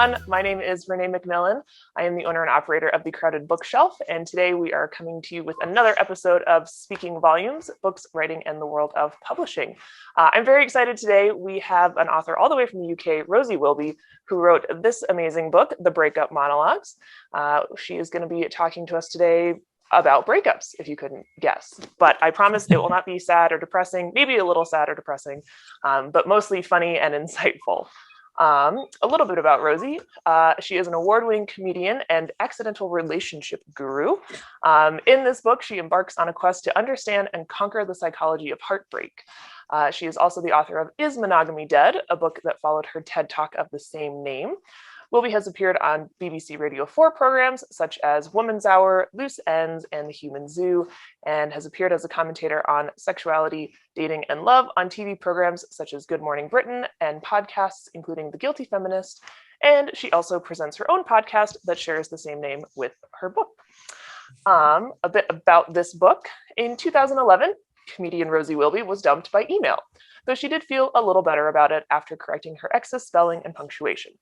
everyone. My name is Renee McMillan. I am the owner and operator of The Crowded Bookshelf, and today we are coming to you with another episode of Speaking Volumes, Books, Writing, and the World of Publishing. I'm very excited today. We have an author all the way from the UK, Rosie Wilby, who wrote this amazing book, The Breakup Monologues. She is going to be talking to us today about breakups, if you couldn't guess. But I promise it will not be sad or depressing, maybe a little sad or depressing, but mostly funny and insightful. A little bit about Rosie. She is an award-winning comedian and accidental relationship guru. In this book, she embarks on a quest to understand and conquer the psychology of heartbreak. She is also the author of Is Monogamy Dead?, a book that followed her TED Talk of the same name. Wilby has appeared on BBC Radio 4 programs such as Woman's Hour, Loose Ends, and The Human Zoo, and has appeared as a commentator on sexuality, dating, and love on TV programs such as Good Morning Britain and podcasts including The Guilty Feminist. And she also presents her own podcast that shares the same name with her book. A bit about this book. In 2011, comedian Rosie Wilby was dumped by email, though she did feel a little better about it after correcting her ex's spelling and punctuation.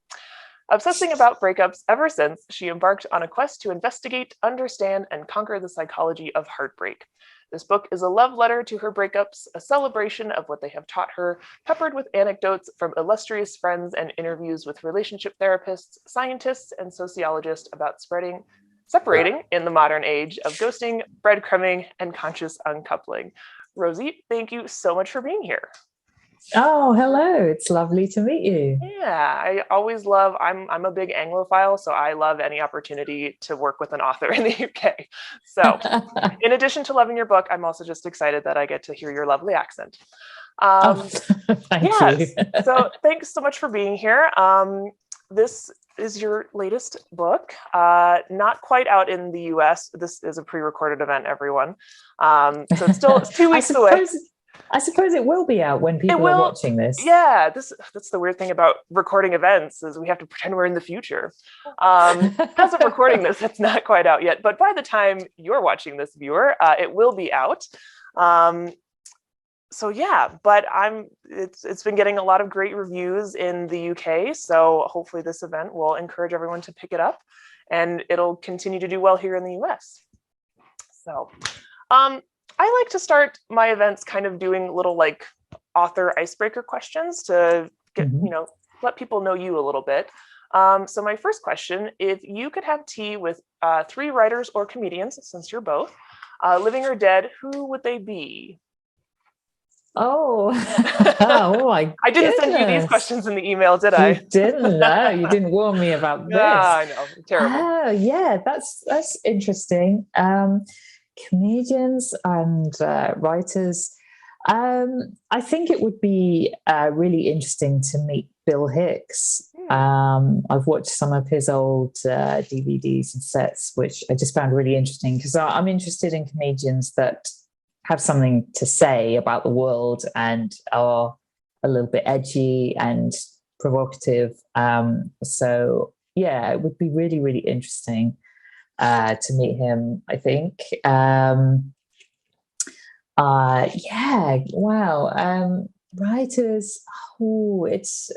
Obsessing about breakups ever since, she embarked on a quest to investigate, understand, and conquer the psychology of heartbreak. This book is a love letter to her breakups, a celebration of what they have taught her, peppered with anecdotes from illustrious friends and interviews with relationship therapists, scientists, and sociologists about separating in the modern age of ghosting, breadcrumbing, and conscious uncoupling. Rosie, thank you so much for being here. Oh, hello. It's lovely to meet you. Yeah, I always love, I'm a big Anglophile, so I love any opportunity to work with an author in the UK. So in addition to loving your book, I'm also just excited that I get to hear your lovely accent. Thank you. So thanks so much for being here. This is your latest book, not quite out in the US. This is a pre-recorded event, everyone. So it's 2 weeks away. I suppose it will be out when people are watching this. Yeah, that's the weird thing about recording events is we have to pretend we're in the future. As of recording this, it's not quite out yet, but by the time you're watching this, viewer, it will be out. So yeah, but it's been getting a lot of great reviews in the UK, so hopefully this event will encourage everyone to pick it up, and it'll continue to do well here in the US. So, I like to start my events kind of doing little like author icebreaker questions to get, let people know you a little bit. So my first question, if you could have tea with 3 writers or comedians, since you're both, living or dead, who would they be? Oh, I didn't send you these questions in the email, did I? You didn't. No, you didn't warn me about this. I know. Terrible. Yeah, that's interesting. Comedians and writers. I think it would be really interesting to meet Bill Hicks. I've watched some of his old DVDs and sets, which I just found really interesting because I'm interested in comedians that have something to say about the world and are a little bit edgy and provocative. So yeah, it would be really, really interesting to meet him, I think. Writers. It's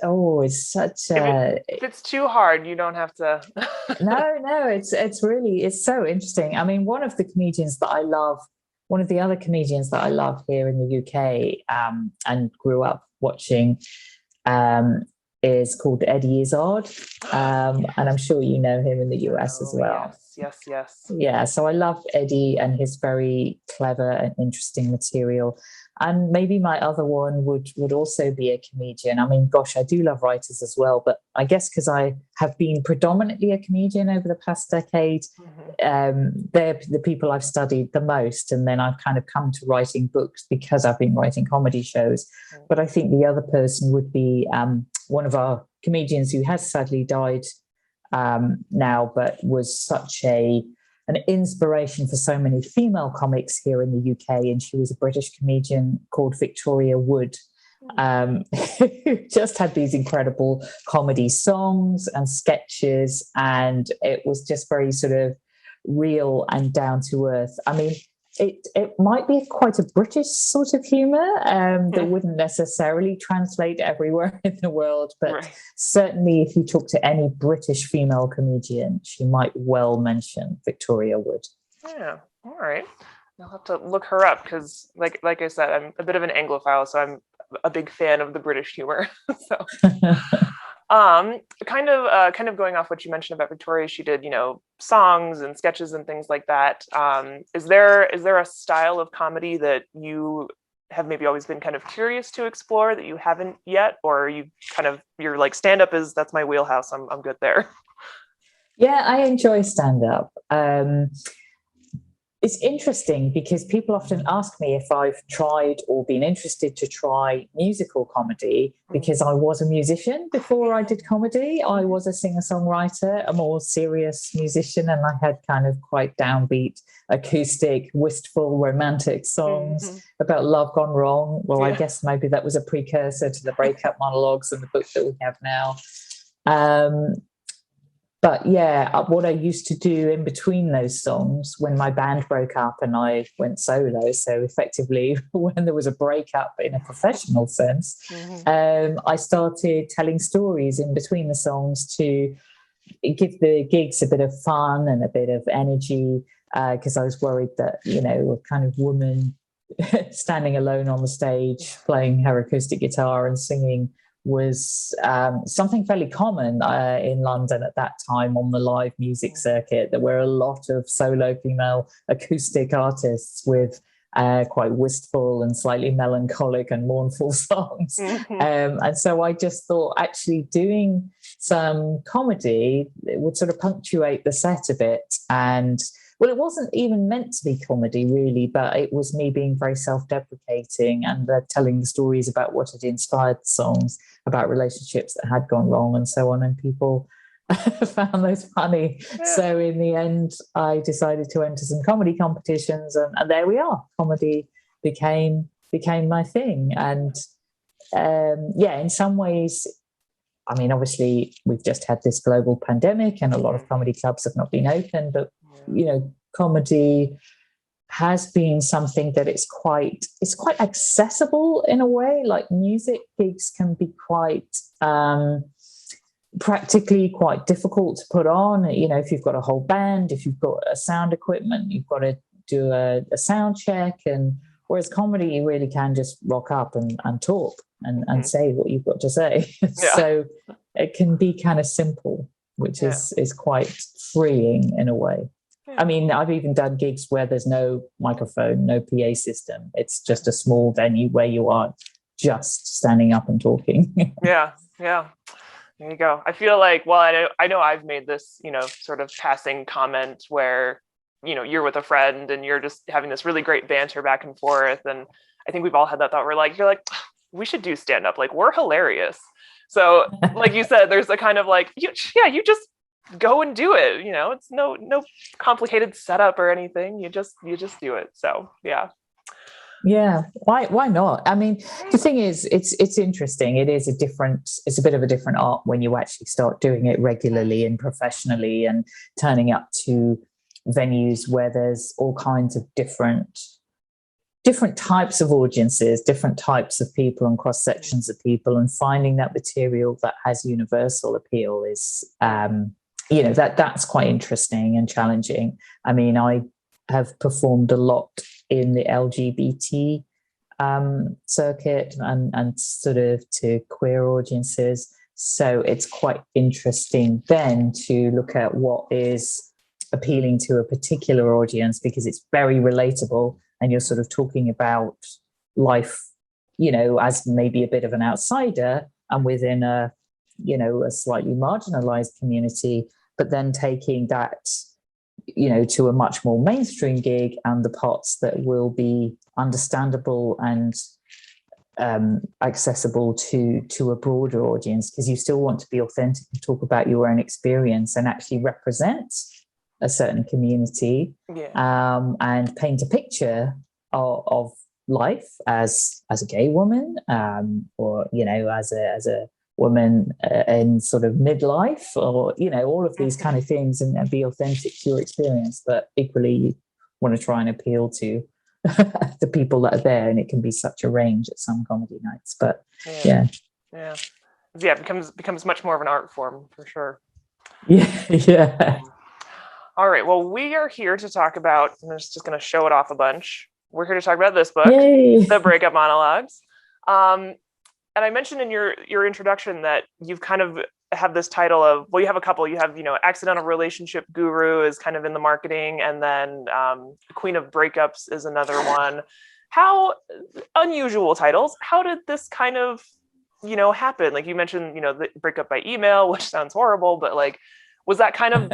such a. If it's too hard, you don't have to. No. It's so interesting. I mean, one of the other comedians that I love here in the UK and grew up watching is called Eddie Izzard, and I'm sure you know him in the US as well. Yes. Yeah, so I love Eddie and his very clever and interesting material. And maybe my other one would also be a comedian. I mean, gosh, I do love writers as well, but I guess because I have been predominantly a comedian over the past decade, they're the people I've studied the most. And then I've kind of come to writing books because I've been writing comedy shows. But I think the other person would be one of our comedians who has sadly died now, but was such an inspiration for so many female comics here in the UK. And she was a British comedian called Victoria Wood, who just had these incredible comedy songs and sketches. And it was just very sort of real and down to earth. I mean, it might be quite a British sort of humor that wouldn't necessarily translate everywhere in the world, but certainly if you talk to any British female comedian, she might well mention Victoria Wood. Yeah, all right. I'll have to look her up because, like I said, I'm a bit of an Anglophile, so I'm a big fan of the British humor. So, kind of going off what you mentioned about Victoria, she did, songs and sketches and things like that. Is there a style of comedy that you have maybe always been kind of curious to explore that you haven't yet, or you're like stand-up that's my wheelhouse. I'm good there. Yeah, I enjoy stand-up. It's interesting because people often ask me if I've tried or been interested to try musical comedy, because I was a musician before I did comedy. I was a singer-songwriter, a more serious musician, and I had kind of quite downbeat, acoustic, wistful, romantic songs about love gone wrong. Well, I guess maybe that was a precursor to the Breakup Monologues and the book that we have now. But yeah, what I used to do in between those songs when my band broke up and I went solo, so effectively when there was a breakup in a professional sense, I started telling stories in between the songs to give the gigs a bit of fun and a bit of energy, because I was worried that, a kind of woman standing alone on the stage playing her acoustic guitar and singing was something fairly common in London at that time on the live music circuit. There were a lot of solo female acoustic artists with quite wistful and slightly melancholic and mournful songs. And so I just thought actually doing some comedy, it would sort of punctuate the set a bit. And well, it wasn't even meant to be comedy, really, but it was me being very self-deprecating and telling the stories about what had inspired the songs, about relationships that had gone wrong and so on. And people found those funny. So in the end, I decided to enter some comedy competitions, and there we are. Comedy became my thing. And in some ways, I mean, obviously, we've just had this global pandemic and a lot of comedy clubs have not been open, but comedy has been something that it's quite accessible in a way. Like music gigs can be quite practically quite difficult to put on. If you've got a whole band, if you've got a sound equipment, you've got to do a sound check. And whereas comedy, you really can just rock up and talk and say what you've got to say. So it can be kind of simple, which is quite freeing in a way. I mean, I've even done gigs where there's no microphone, no PA system. It's just a small venue where you are just standing up and talking. Yeah. There you go. I feel like, well, I know I've made this, sort of passing comment where, you're with a friend and you're just having this really great banter back and forth. And I think we've all had that thought. You're like, we should do stand up. Like, we're hilarious. So like you said, there's a kind of like, you just go and do it. It's no complicated setup or anything. You just do it. So why not? I mean, the thing is, it's interesting. It's a bit of a different art when you actually start doing it regularly and professionally and turning up to venues where there's all kinds of different types of audiences, different types of people and cross sections of people, and finding that material that has universal appeal is that's quite interesting and challenging. I mean, I have performed a lot in the LGBT circuit and sort of to queer audiences. So it's quite interesting then to look at what is appealing to a particular audience, because it's very relatable and you're sort of talking about life, as maybe a bit of an outsider and within a slightly marginalized community, but then taking that to a much more mainstream gig and the parts that will be understandable and accessible to a broader audience, because you still want to be authentic and talk about your own experience and actually represent a certain community, and paint a picture of life as a gay woman, or as a woman in sort of midlife, or all of these kind of things, and be authentic to your experience. But equally, want to try and appeal to the people that are there, and it can be such a range at some comedy nights. But yeah, it becomes much more of an art form for sure. Yeah. All right, well, we are here to talk about, I'm just going to show it off a bunch. We're here to talk about this book, Yay. The Breakup Monologues. And I mentioned in your introduction that you've kind of have this title of, well, you have a couple. You have, Accidental Relationship Guru is kind of in the marketing, and then Queen of Breakups is another one. How unusual titles. How did this kind of, happen? Like you mentioned, the breakup by email, which sounds horrible, but like, was that kind of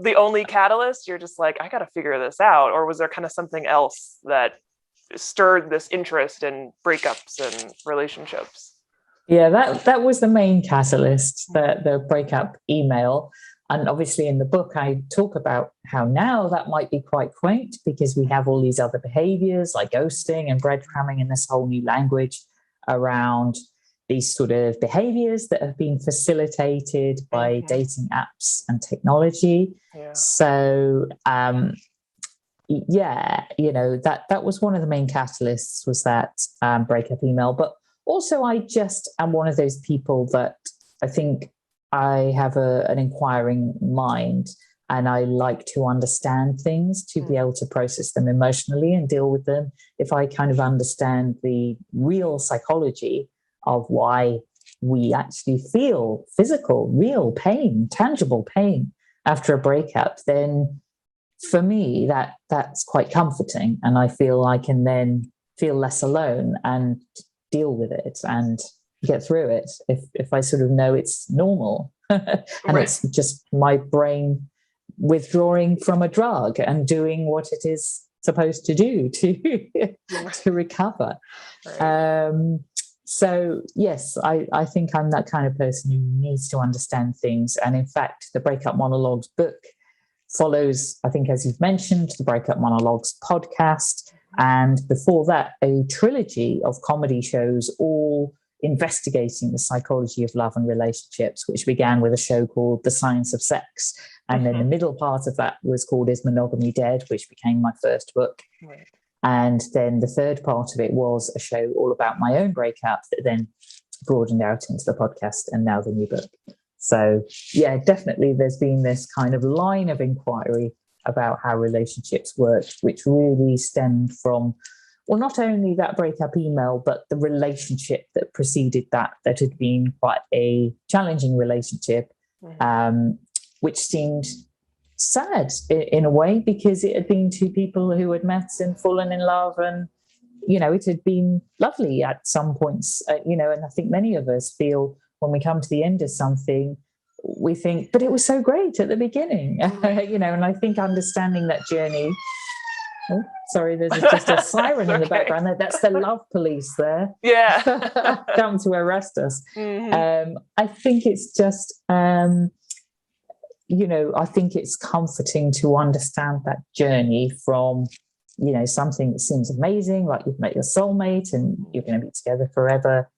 the only catalyst? You're just like, I got to figure this out. Or was there kind of something else that stirred this interest in breakups and relationships? Yeah, that was the main catalyst, the breakup email. And obviously in the book, I talk about how now that might be quite quaint because we have all these other behaviors like ghosting and breadcrumbing and this whole new language around these sort of behaviors that have been facilitated by dating apps and technology. Yeah. So, that was one of the main catalysts, was that breakup email. But also, I just am one of those people that I think I have an inquiring mind, and I like to understand things to be able to process them emotionally and deal with them. If I kind of understand the real psychology of why we actually feel physical, real pain, tangible pain after a breakup, then for me, that's quite comforting. And I feel I can then feel less alone and deal with it and get through it if I sort of know it's normal. And It's just my brain withdrawing from a drug and doing what it is supposed to do to recover. Right. So yes, I think I'm that kind of person who needs to understand things. And in fact, the Breakup Monologues book follows, I think, as you've mentioned, the Breakup Monologues podcast, and before that, a trilogy of comedy shows, all investigating the psychology of love and relationships, which began with a show called The Science of Sex. And then the middle part of that was called Is Monogamy Dead?, which became my first book. Right. And then the third part of it was a show all about my own breakup that then broadened out into the podcast and now the new book. So yeah, definitely there's been this kind of line of inquiry about how relationships work, which really stemmed from, well, not only that breakup email, but the relationship that preceded that had been quite a challenging relationship, which seemed sad in a way, because it had been two people who had met and fallen in love, and it had been lovely at some points, and I think many of us feel when we come to the end of something, we think, but it was so great at the beginning, and I think understanding that journey. Oh, sorry, there's just a siren in the background. That's the love police there. Yeah. Come to arrest us. I think it's just I think it's comforting to understand that journey from, something that seems amazing, like you've met your soulmate and you're going to be together forever.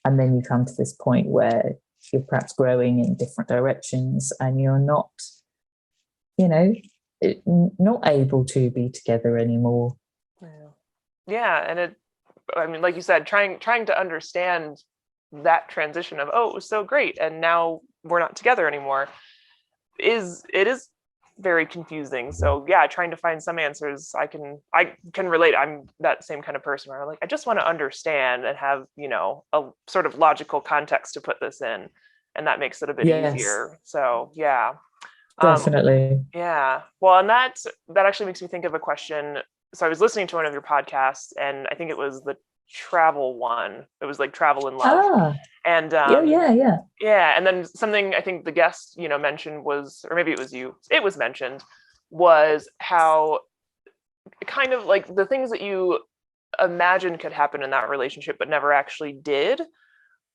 And then you come to this point where you're perhaps growing in different directions and you're not, not able to be together anymore. Yeah. And like you said, trying to understand that transition of, oh, it was so great, and now we're not together anymore. It is very confusing. So yeah, trying to find some answers. I can relate. I'm that same kind of person where I'm like, I just want to understand and have, a sort of logical context to put this in. And that makes it a bit easier. So yeah. Definitely. Yeah. Well, and that actually makes me think of a question. So I was listening to one of your podcasts, and I think it was the travel one. It was like Travel in Love. And yeah. And then something I think the guest, mentioned was, or maybe it was you, it was mentioned, was how kind of like the things that you imagined could happen in that relationship but never actually did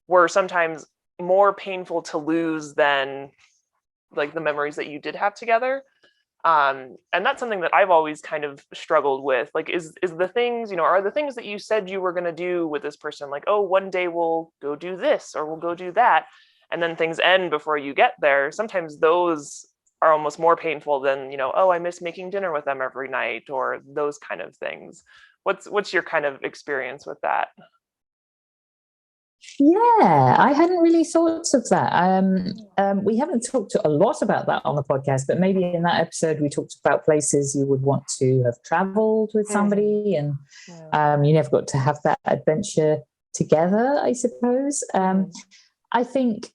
were sometimes more painful to lose than like the memories that you did have together. And that's something that I've always kind of struggled with. Like, is the things, are the things that you said you were going to do with this person, like, oh, one day we'll go do this or we'll go do that, and then things end before you get there. Sometimes those are almost more painful than, oh, I miss making dinner with them every night, or those kind of things. What's your kind of experience with that? Yeah, I hadn't really thought of that. We haven't talked a lot about that on the podcast, but maybe in that episode we talked about places you would want to have traveled with somebody, and you never got to have that adventure together, I suppose. I think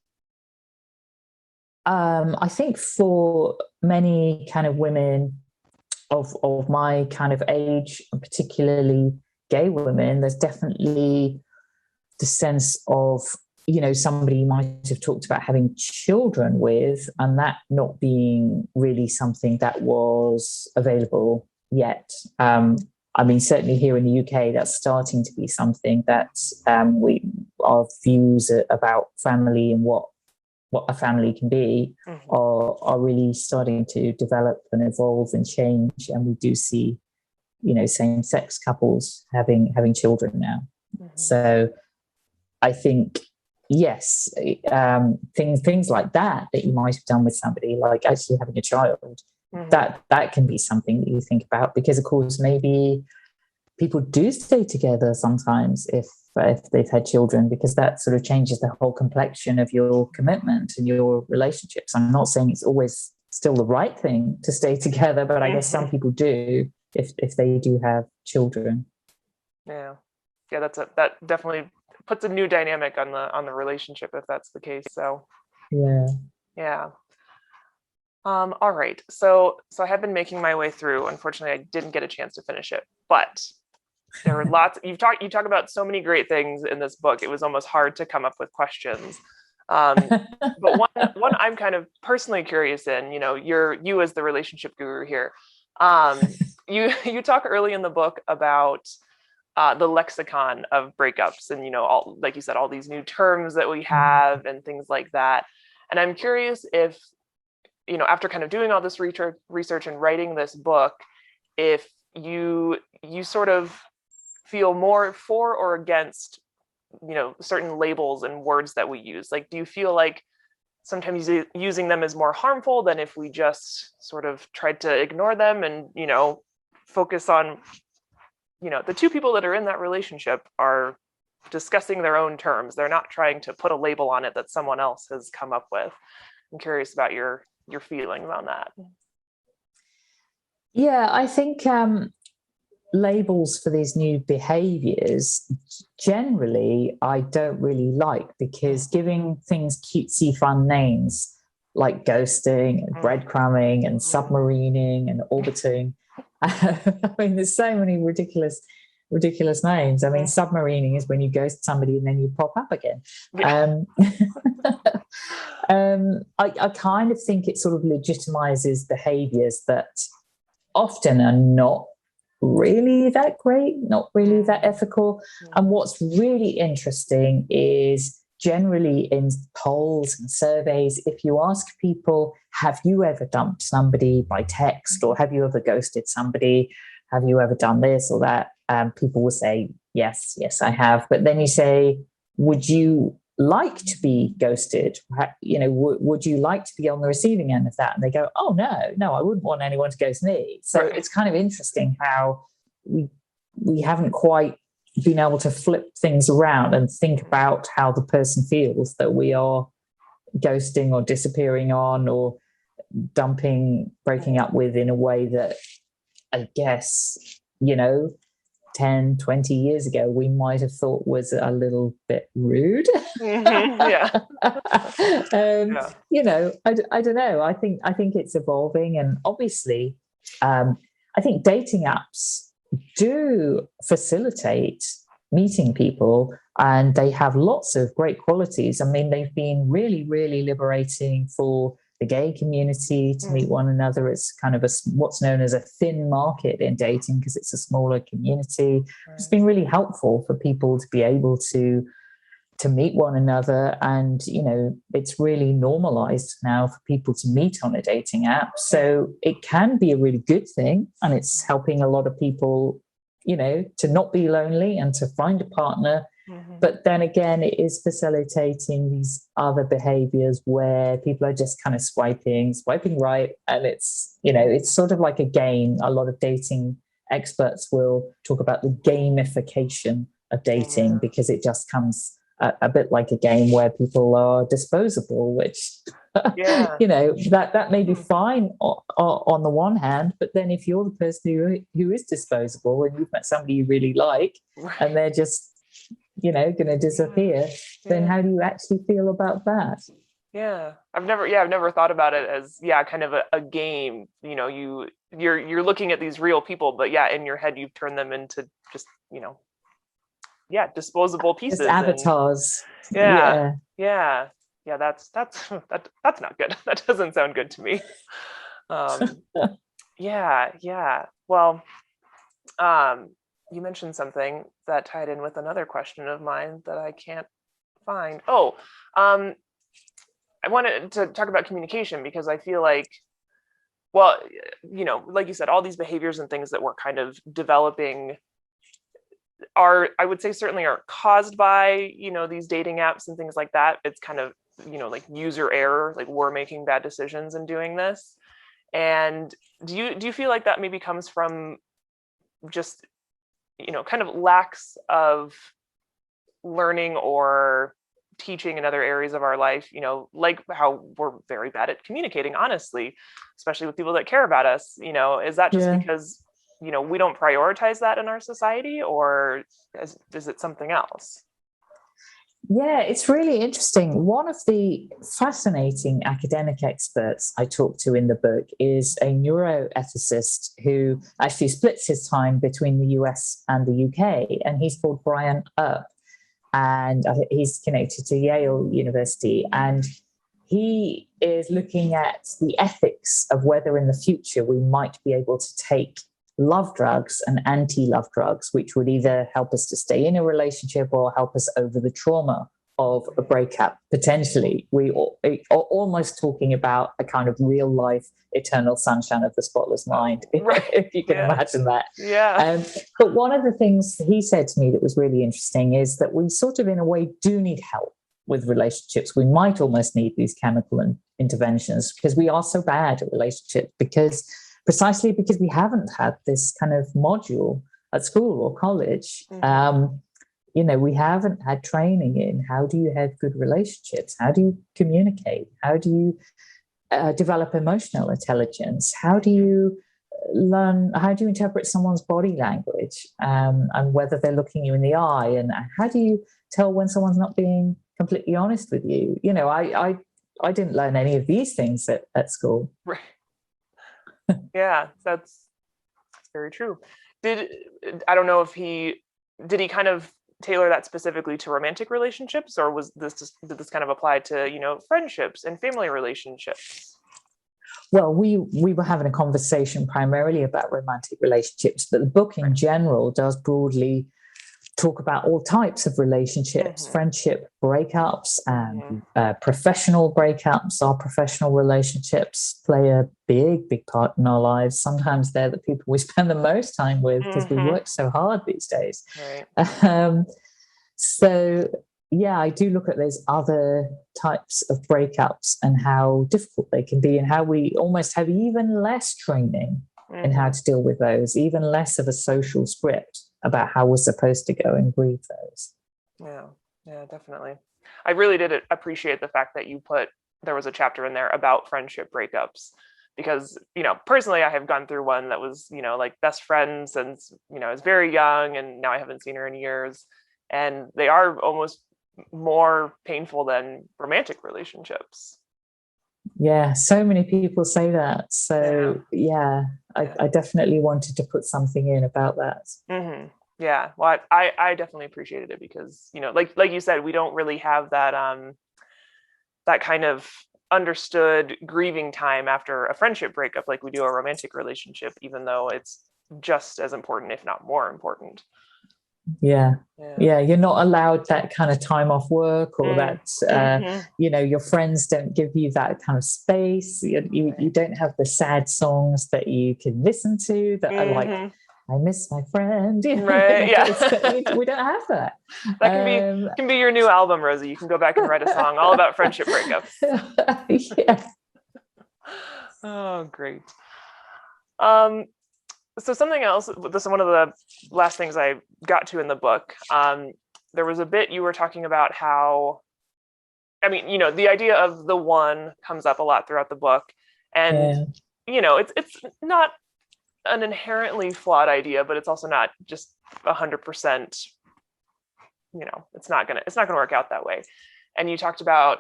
for many kind of women of my kind of age, and particularly gay women, there's definitely the sense of, somebody you might have talked about having children with, and that not being really something that was available yet. Certainly here in the UK, that's starting to be something that our views about family and what a family can be are really starting to develop and evolve and change. And we do see, same-sex couples having children now. So I think, yes, things like that you might have done with somebody, like actually having a child, that can be something that you think about, because of course maybe people do stay together sometimes if they've had children, because that sort of changes the whole complexion of your commitment and your relationships. I'm not saying it's always still the right thing to stay together, but I guess some people do if they do have children. Yeah, that definitely puts a new dynamic on the relationship if that's the case. So yeah. All right. So I have been making my way through. Unfortunately, I didn't get a chance to finish it, but there were lots. You talk about so many great things in this book. It was almost hard to come up with questions. But one I'm kind of personally curious in. You as the relationship guru here. You talk early in the book about the lexicon of breakups, and all, like you said, all these new terms that we have and things like that. And I'm curious if, after kind of doing all this research and writing this book, if you sort of feel more for or against, certain labels and words that we use. Like, do you feel like sometimes using them is more harmful than if we just sort of tried to ignore them and, focus on, the two people that are in that relationship are discussing their own terms. They're not trying to put a label on it that someone else has come up with. I'm curious about your feelings on that. Yeah, I think labels for these new behaviors generally I don't really like, because giving things cutesy fun names like ghosting and breadcrumbing and submarining and orbiting, there's so many ridiculous names. Submarining is when you ghost somebody and then you pop up again. I kind of think it sort of legitimizes behaviors that often are not really that great, not really that ethical. And what's really interesting is generally in polls and surveys, if you ask people, have you ever dumped somebody by text, or have you ever ghosted somebody? Have you ever done this or that? People will say, yes, I have. But then you say, would you like to be ghosted? Would you like to be on the receiving end of that? And they go, oh, no, I wouldn't want anyone to ghost me. So It's kind of interesting how we haven't quite been able to flip things around and think about how the person feels that we are ghosting or disappearing on or dumping, breaking up with, in a way that I guess, 10, 20 years ago, we might have thought was a little bit rude. Yeah. I don't know. I think it's evolving, and obviously, I think dating apps do facilitate meeting people, and they have lots of great qualities. They've been really, really liberating for the gay community to meet one another. It's kind of what's known as a thin market in dating, because it's a smaller community. It's been really helpful for people to be able to meet one another, and it's really normalized now for people to meet on a dating app. So it can be a really good thing, and it's helping a lot of people to not be lonely and to find a partner But then again, it is facilitating these other behaviors where people are just kind of swiping right. And it's, it's sort of like a game. A lot of dating experts will talk about the gamification of dating because it just comes a bit like a game where people are disposable, which, that may be fine on the one hand, but then if you're the person who is disposable and you've met somebody you really like and they're just, going to disappear, then how do you actually feel about that? I've never thought about it as kind of a game. You're looking at these real people, but in your head you've turned them into just disposable pieces, just avatars. That's not good. That doesn't sound good to me. Well, you mentioned something that tied in with another question of mine that I can't find. I wanted to talk about communication because I feel like, like you said, all these behaviors and things that we're kind of developing are, I would say, certainly are caused by, these dating apps and things like that. It's kind of, like user error, like we're making bad decisions in doing this. And do you feel like that maybe comes from just, kind of lacks of learning or teaching in other areas of our life, like how we're very bad at communicating, honestly, especially with people that care about us, is that just because, we don't prioritize that in our society, or is it something else? Yeah, it's really interesting. One of the fascinating academic experts I talked to in the book is a neuroethicist who actually splits his time between the US and the UK, and he's called Brian Earp, and he's connected to Yale University, and he is looking at the ethics of whether in the future we might be able to take love drugs and anti-love drugs, which would either help us to stay in a relationship or help us over the trauma of a breakup. Potentially, we are almost talking about a kind of real life eternal sunshine of the spotless mind, if you can imagine that. But one of the things he said to me that was really interesting is that we sort of, in a way, do need help with relationships. We might almost need these chemical interventions because we are so bad at relationships, precisely because we haven't had this kind of module at school or college. We haven't had training in how do you have good relationships? How do you communicate? How do you develop emotional intelligence? How do you interpret someone's body language and whether they're looking you in the eye? And how do you tell when someone's not being completely honest with you? I didn't learn any of these things at school. Right. That's very true. I don't know if did he kind of tailor that specifically to romantic relationships, or did this kind of apply to, friendships and family relationships? Well, we were having a conversation primarily about romantic relationships, but the book in general does broadly talk about all types of relationships, friendship breakups, and professional breakups. Our professional relationships play a big part in our lives. Sometimes they're the people we spend the most time with because we work so hard these days. Right. I do look at those other types of breakups and how difficult they can be, and how we almost have even less training in how to deal with those, even less of a social script about how we're supposed to go and grieve those. Yeah, definitely. I really did appreciate the fact that there was a chapter in there about friendship breakups, because, personally, I have gone through one that was, like best friends since, I was very young, and now I haven't seen her in years. And they are almost more painful than romantic relationships. Yeah, so many people say that. So I definitely wanted to put something in about that. Yeah, well, I definitely appreciated it because, like you said, we don't really have that that kind of understood grieving time after a friendship breakup like we do a romantic relationship, even though it's just as important, if not more important. Yeah, you're not allowed that kind of time off work, or that your friends don't give you that kind of space. You don't have the sad songs that you can listen to that are like I miss my friend. Right. Yeah. We don't have that. That can be your new album, Rosie. You can go back and write a song all about friendship breakups. Yeah. Oh, great. So something else, this is one of the last things I got to in the book. There was a bit you were talking about how, I mean, the idea of the one comes up a lot throughout the book. And, it's not an inherently flawed idea, but it's also not just 100%, it's not gonna work out that way. And you talked about,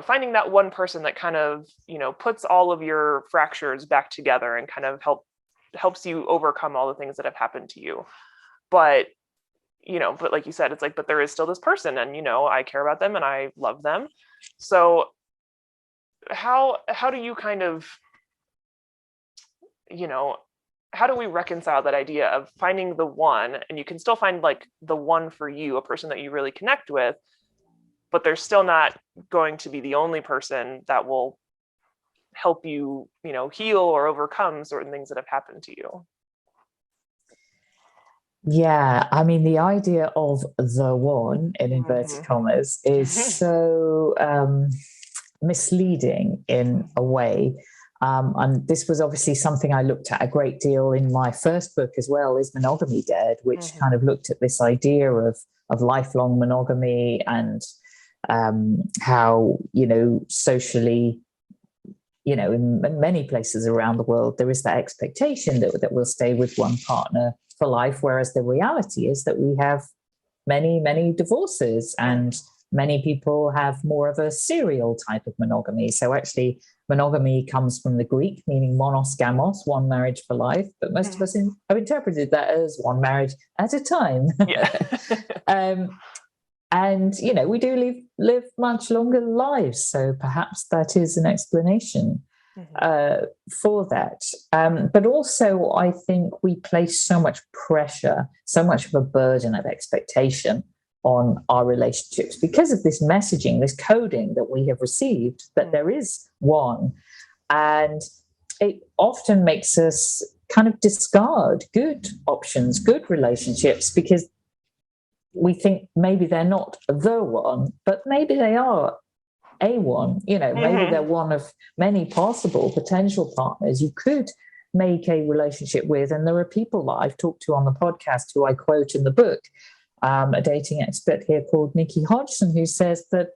finding that one person that kind of, puts all of your fractures back together and kind of helps you overcome all the things that have happened to you. But like you said, it's like, but there is still this person, and I care about them and I love them. So how do you kind of, how do we reconcile that idea of finding the one, and you can still find like the one for you, a person that you really connect with, but they're still not going to be the only person that will help you, heal or overcome certain things that have happened to you? Yeah, I mean, the idea of the one, in inverted commas, is so misleading in a way. And this was obviously something I looked at a great deal in my first book as well, Is Monogamy Dead, which kind of looked at this idea of lifelong monogamy and how, socially, in many places around the world, there is that expectation that we'll stay with one partner for life, whereas the reality is that we have many, many divorces, and many people have more of a serial type of monogamy. So actually, monogamy comes from the Greek, meaning monos gamos, one marriage for life, but most of us have interpreted that as one marriage at a time. Yeah. And, we do live much longer lives. So perhaps that is an explanation for that. But also, I think we place so much pressure, so much of a burden of expectation on our relationships because of this messaging, this coding that we have received, that there is one. And it often makes us kind of discard good options, good relationships, because we think maybe they're not the one, but maybe they are a one. Maybe they're one of many possible potential partners you could make a relationship with. And there are people that I've talked to on the podcast who I quote in the book, a dating expert here called Nikki Hodgson, who says that,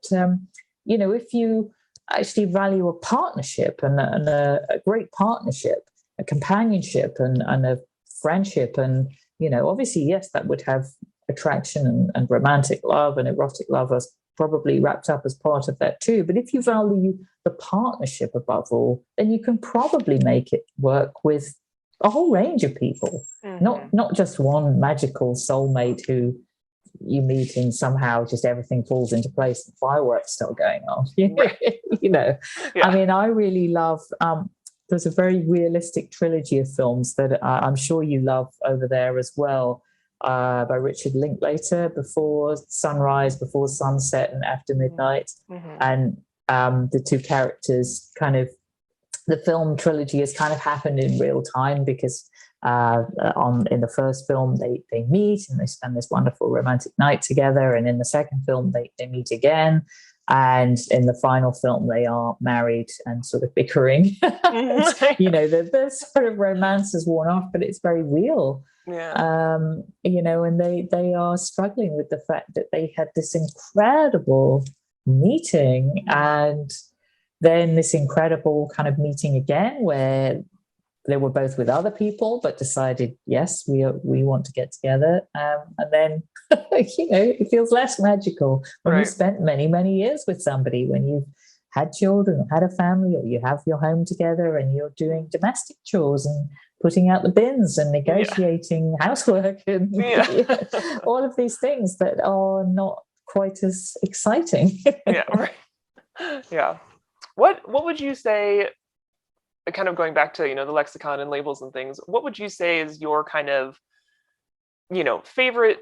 if you actually value a partnership and a great partnership, a companionship and a friendship, and, obviously, yes, that would have attraction and romantic love and erotic love as probably wrapped up as part of that too. But if you value the partnership above all, then you can probably make it work with a whole range of people, not just one magical soulmate who you meet and somehow just everything falls into place and fireworks start going on. Yeah. I mean, I really love, there's a very realistic trilogy of films that I'm sure you love over there as well, by Richard Linklater, Before Sunrise, Before Sunset, and After Midnight. And the two characters the film trilogy has kind of happened in real time because in the first film they meet and they spend this wonderful romantic night together, and in the second film they meet again, and in the final film they are married and sort of bickering. The sort of romance has worn off, but it's very real. And they are struggling with the fact that they had this incredible meeting and then this incredible kind of meeting again where they were both with other people but decided, yes, we want to get together, and then it feels less magical when you spent many, many years with somebody, when you've had children, had a family, or you have your home together and you're doing domestic chores and putting out the bins and negotiating housework and all of these things that are not quite as exciting. Yeah. What would you say, kind of going back to, the lexicon and labels and things, what would you say is your kind of, favorite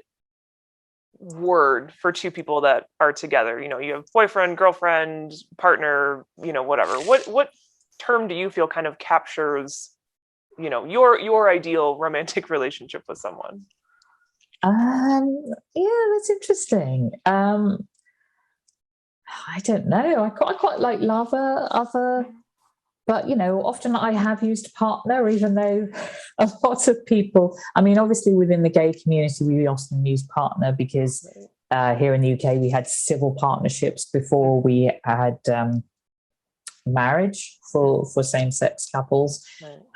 word for two people that are together? You have boyfriend, girlfriend, partner, whatever. What term do you feel kind of captures your ideal romantic relationship with someone? Yeah, that's interesting. I don't know. I quite like lover, other, but often I have used partner, even though a lot of people. I mean, obviously within the gay community, we often use partner because here in the UK we had civil partnerships before we had marriage for same-sex couples.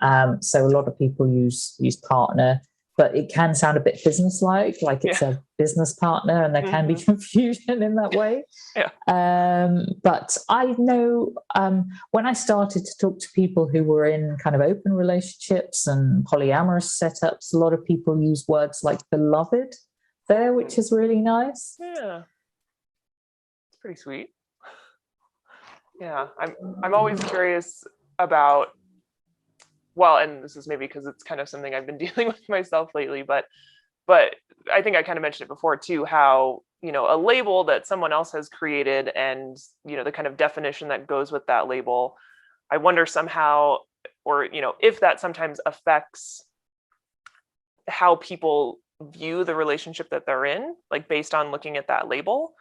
Right. So a lot of people use partner, but it can sound a bit business-like it's a business partner, and there can be confusion in that way. Yeah. But I know when I started to talk to people who were in kind of open relationships and polyamorous setups, a lot of people use words like beloved there, which is really nice. Yeah, it's pretty sweet. Yeah, I'm always curious about, well, and this is maybe because it's kind of something I've been dealing with myself lately, but I think I kind of mentioned it before too, how, a label that someone else has created and, the kind of definition that goes with that label, I wonder somehow, or, if that sometimes affects how people view the relationship that they're in, like based on looking at that label.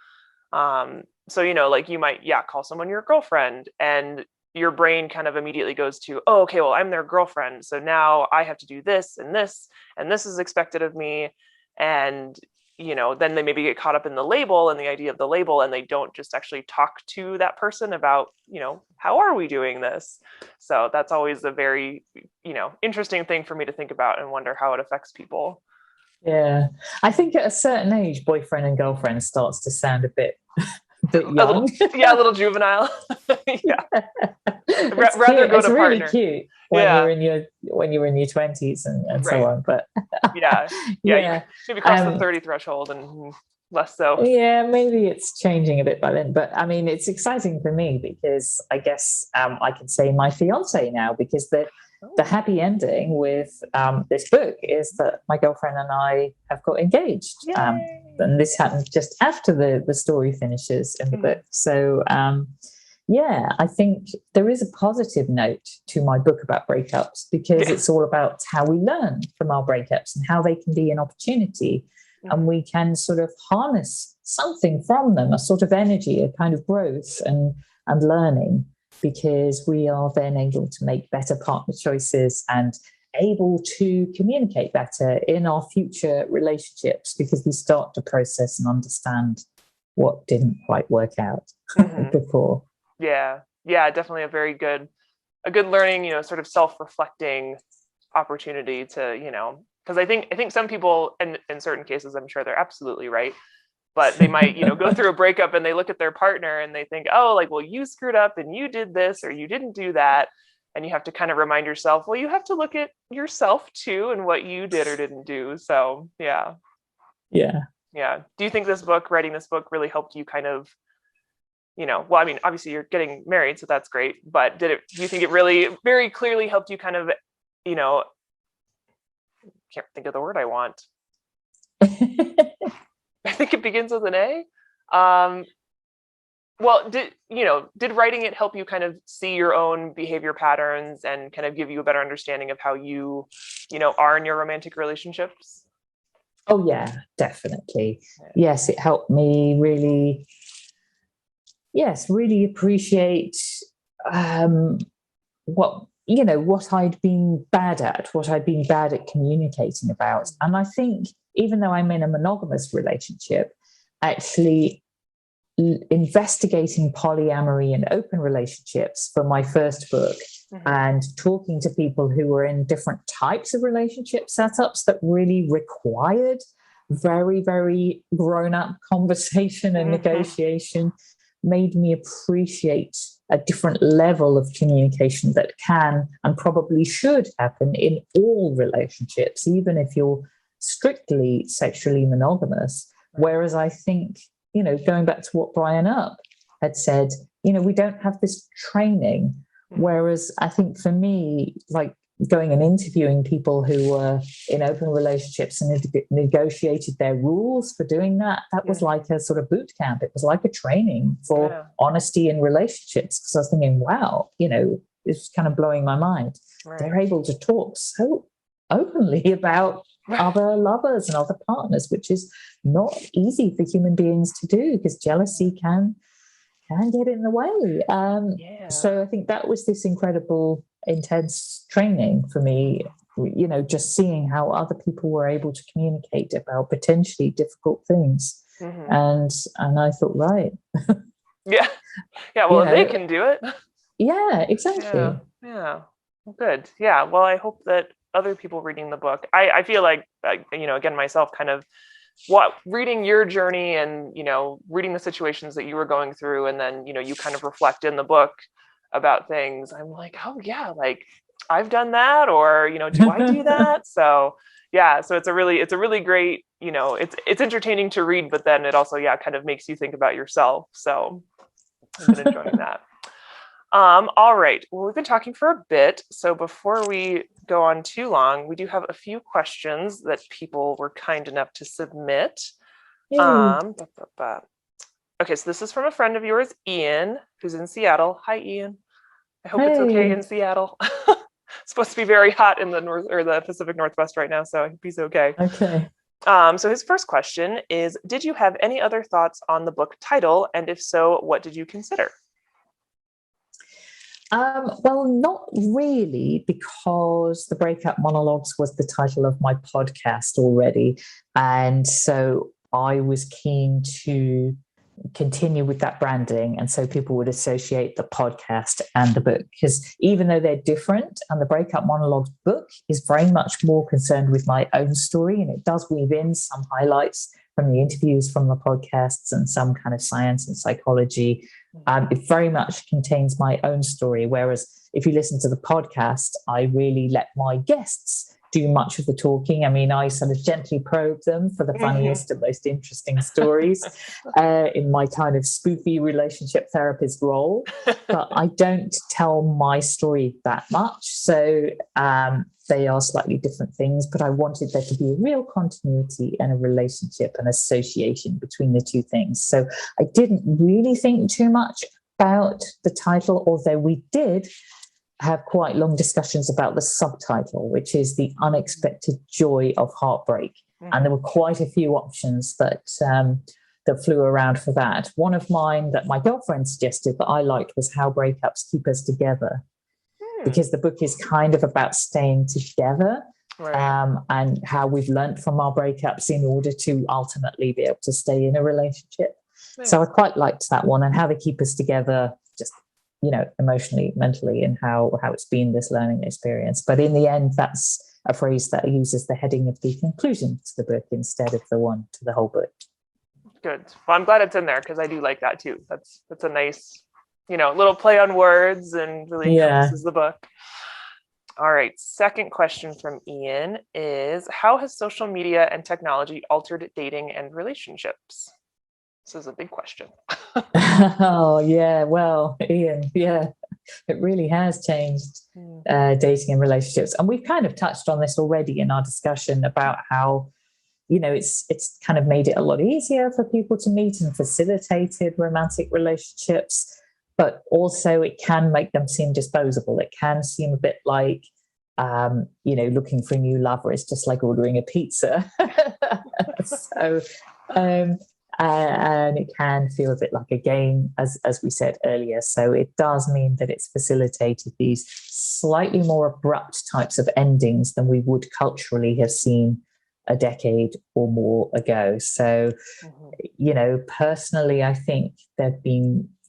So, like you might, call someone your girlfriend, and your brain kind of immediately goes to, oh, okay, well, I'm their girlfriend, so now I have to do this and this, and this is expected of me. And, then they maybe get caught up in the label and the idea of the label, and they don't just actually talk to that person about, how are we doing this? So that's always a very, interesting thing for me to think about and wonder how it affects people. Yeah, I think at a certain age, boyfriend and girlfriend starts to sound a bit young. A little juvenile. Yeah. It's Rather go it's to really partner. cute when you're in your 20s and Right. so on. But yeah, you maybe cross the 30 threshold and less so. Yeah, maybe it's changing a bit by then. But I mean, it's exciting for me because I guess I can say my fiance now, because the happy ending with this book is that my girlfriend and I have got engaged. And this happened just after the story finishes in the book. So, I think there is a positive note to my book about breakups, because it's all about how we learn from our breakups and how they can be an opportunity. And we can sort of harness something from them, a sort of energy, a kind of growth and learning, because we are then able to make better partner choices and able to communicate better in our future relationships, because we start to process and understand what didn't quite work out before. Yeah, definitely a good learning, sort of self-reflecting opportunity to, because I think some people, and in certain cases, I'm sure they're absolutely right, but they might, go through a breakup and they look at their partner and they think, oh, like, well, you screwed up and you did this or you didn't do that. And you have to kind of remind yourself, well, you have to look at yourself too and what you did or didn't do. So, yeah. Do you think writing this book really helped you kind of, well, I mean, obviously you're getting married, so that's great, but do you think it really very clearly helped you kind of, can't think of the word I want. I think it begins with an A. Well, did writing it help you kind of see your own behavior patterns and kind of give you a better understanding of how you are in your romantic relationships? Oh, yeah, definitely. Yes, it helped me really appreciate what I'd been bad at communicating about. And I think even though I'm in a monogamous relationship, actually investigating polyamory and open relationships for my first book, and talking to people who were in different types of relationship setups that really required very, very grown-up conversation and negotiation, made me appreciate a different level of communication that can and probably should happen in all relationships, even if you're strictly sexually monogamous. Whereas I think, going back to what Brian Up had said, we don't have this training. Whereas I think for me, like going and interviewing people who were in open relationships and negotiated their rules for doing that was like a sort of boot camp. It was like a training for honesty in relationships. Because I was thinking, wow, it's kind of blowing my mind. they're able to talk so openly about other lovers and other partners, which is not easy for human beings to do because jealousy can get in the way. So I think that was this incredible, intense training for me, just seeing how other people were able to communicate about potentially difficult things. And I thought, right. Well, they can do it. Yeah, exactly. Yeah. Good. Yeah. Well, I hope that other people reading the book, I feel like, again, myself kind of reading your journey and, reading the situations that you were going through. And then, you kind of reflect in the book about things. I'm like, oh yeah, like I've done that, or, do I do that? So yeah, so it's a really great, it's entertaining to read, but then it also, kind of makes you think about yourself. So I've been enjoying that. All right. Well, we've been talking for a bit. So before we go on too long, we do have a few questions that people were kind enough to submit. Okay, so this is from a friend of yours, Ian, who's in Seattle. Hi, Ian. I hope it's okay in Seattle. It's supposed to be very hot in the north or the Pacific Northwest right now, so I hope he's okay. Okay. So his first question is, did you have any other thoughts on the book title? And if so, what did you consider? Well, not really, because the Breakup Monologues was the title of my podcast already. And so I was keen to continue with that branding. And so people would associate the podcast and the book, because even though they're different, and the Breakup Monologues book is very much more concerned with my own story, and it does weave in some highlights from the interviews from the podcasts and some kind of science and psychology. It very much contains my own story. Whereas if you listen to the podcast, I really let my guests do much of the talking. I mean, I sort of gently probe them for the funniest and most interesting stories in my kind of spoofy relationship therapist role. But I don't tell my story that much. So they are slightly different things, but I wanted there to be a real continuity and a relationship and association between the two things. So I didn't really think too much about the title, although we did have quite long discussions about the subtitle, which is The Unexpected Joy of Heartbreak. And there were quite a few options that flew around for that. One of mine that my girlfriend suggested that I liked was How Breakups Keep Us Together, because the book is kind of about staying together, and how we've learned from our breakups in order to ultimately be able to stay in a relationship. So I quite liked that one, and how they keep us together, just emotionally, mentally, and how it's been this learning experience. But in the end, that's a phrase that uses the heading of the conclusion to the book instead of the one to the whole book. Good. Well, I'm glad it's in there, because I do like that too. That's a nice, little play on words, and really encompasses the book. All right. Second question from Ian is, how has social media and technology altered dating and relationships? This is a big question. Oh, yeah. Well, Ian, it really has changed dating and relationships. And we've kind of touched on this already in our discussion about how, it's kind of made it a lot easier for people to meet and facilitated romantic relationships. But also it can make them seem disposable. It can seem a bit like, looking for a new lover is just like ordering a pizza. So, and it can feel a bit like a game, as we said earlier. So it does mean that it's facilitated these slightly more abrupt types of endings than we would culturally have seen a decade or more ago. So, personally, I think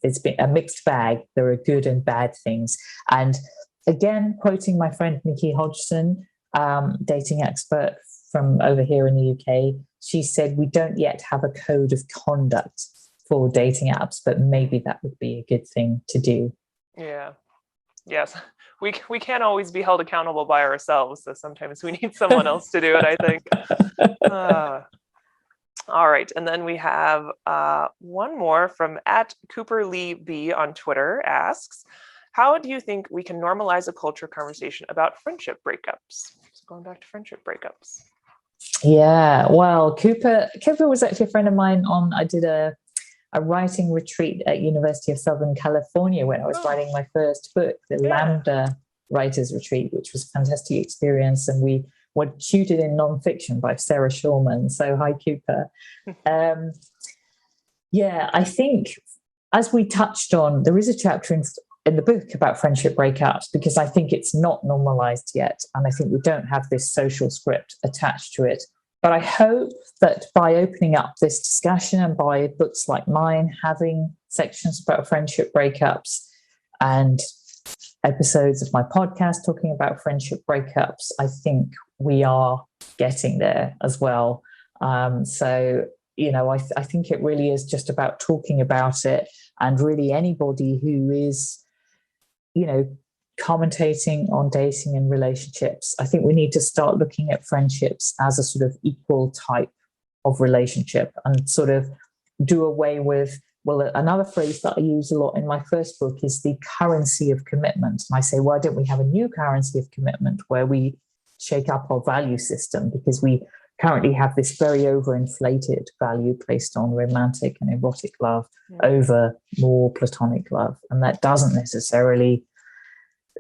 it's been a mixed bag. There are good and bad things. And again, quoting my friend Nikki Hodgson, dating expert from over here in the UK, she said, we don't yet have a code of conduct for dating apps, but maybe that would be a good thing to do. Yeah. Yes. We can't always be held accountable by ourselves. So sometimes we need someone else to do it, I think. All right. And then we have one more from @CooperLeeB on Twitter asks, how do you think we can normalize a culture conversation about friendship breakups? So going back to friendship breakups. Yeah, well, Cooper was actually a friend of mine. I did a writing retreat at University of Southern California when I was writing my first book, the Lambda writers retreat, which was a fantastic experience. And we were tutored in nonfiction by Sarah Shulman. So hi, Cooper. I think, as we touched on, there is a chapter in the book about friendship breakups, because I think it's not normalized yet. And I think we don't have this social script attached to it. But I hope that by opening up this discussion and by books like mine having sections about friendship breakups and episodes of my podcast talking about friendship breakups, I think we are getting there as well. I think it really is just about talking about it, and really anybody who is, commentating on dating and relationships, I think we need to start looking at friendships as a sort of equal type of relationship, and sort of do away with, another phrase that I use a lot in my first book is the currency of commitment. And I say, why don't we have a new currency of commitment where we shake up our value system? Because we currently have this very overinflated value placed on romantic and erotic love over more platonic love. And that doesn't necessarily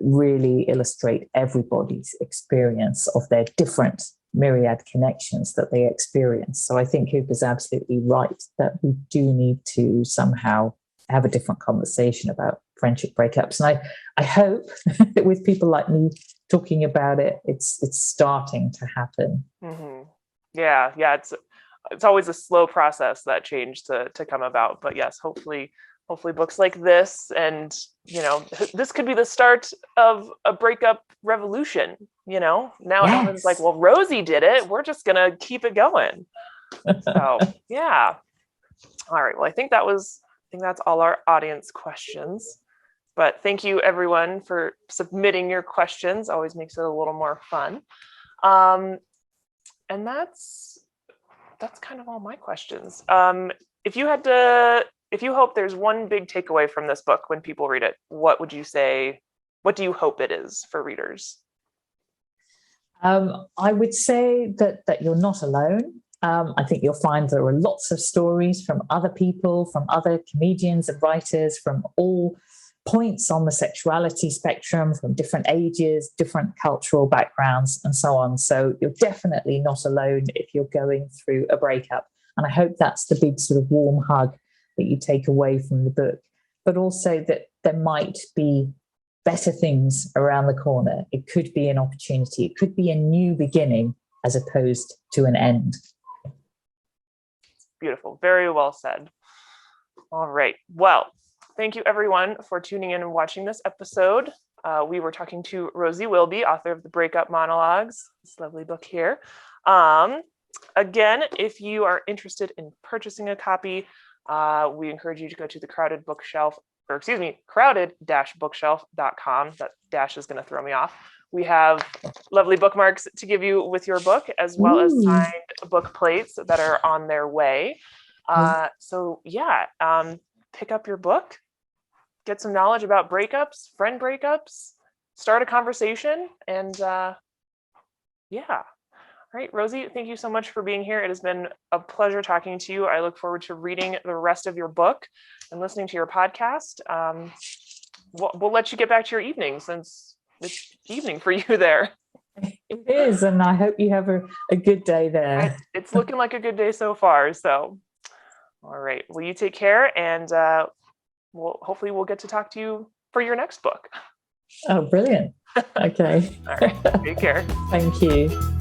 really illustrate everybody's experience of their different myriad connections that they experience. So I think Cooper's absolutely right that we do need to somehow have a different conversation about friendship breakups. And I hope that with people like me talking about it, it's starting to happen. Mm-hmm. Yeah. It's always a slow process, that change to come about. But yes, hopefully books like this, and this could be the start of a breakup revolution. Now Everyone's like, well, Rosie did it, we're just gonna keep it going. So yeah. All right, well, I think that's all our audience questions, but thank you everyone for submitting your questions. Always makes it a little more fun. And that's kind of all my questions. If you hope there's one big takeaway from this book when people read it, what would you say? What do you hope it is for readers? I would say that you're not alone. I think you'll find there are lots of stories from other people, from other comedians and writers, from all points on the sexuality spectrum, from different ages, different cultural backgrounds, and so on. So you're definitely not alone if you're going through a breakup. And I hope that's the big sort of warm hug that you take away from the book, but also that there might be better things around the corner. It could be an opportunity. It could be a new beginning as opposed to an end. Beautiful. Very well said. All right. Well, thank you everyone for tuning in and watching this episode. We were talking to Rosie Wilby, author of the Breakup Monologues, this lovely book here. Again, if you are interested in purchasing a copy, we encourage you to go to the crowded-bookshelf.com. That dash is going to throw me off. We have lovely bookmarks to give you with your book, as well as signed book plates that are on their way. Pick up your book, get some knowledge about breakups, friend breakups, start a conversation, and All right, Rosie, thank you so much for being here. It has been a pleasure talking to you. I look forward to reading the rest of your book and listening to your podcast. We'll let you get back to your evening, since it's evening for you there. It is, and I hope you have a good day there. It's looking like a good day so far. So, all right. Well, you take care, and hopefully we'll get to talk to you for your next book. Oh, brilliant. Okay. All right. Take care. Thank you.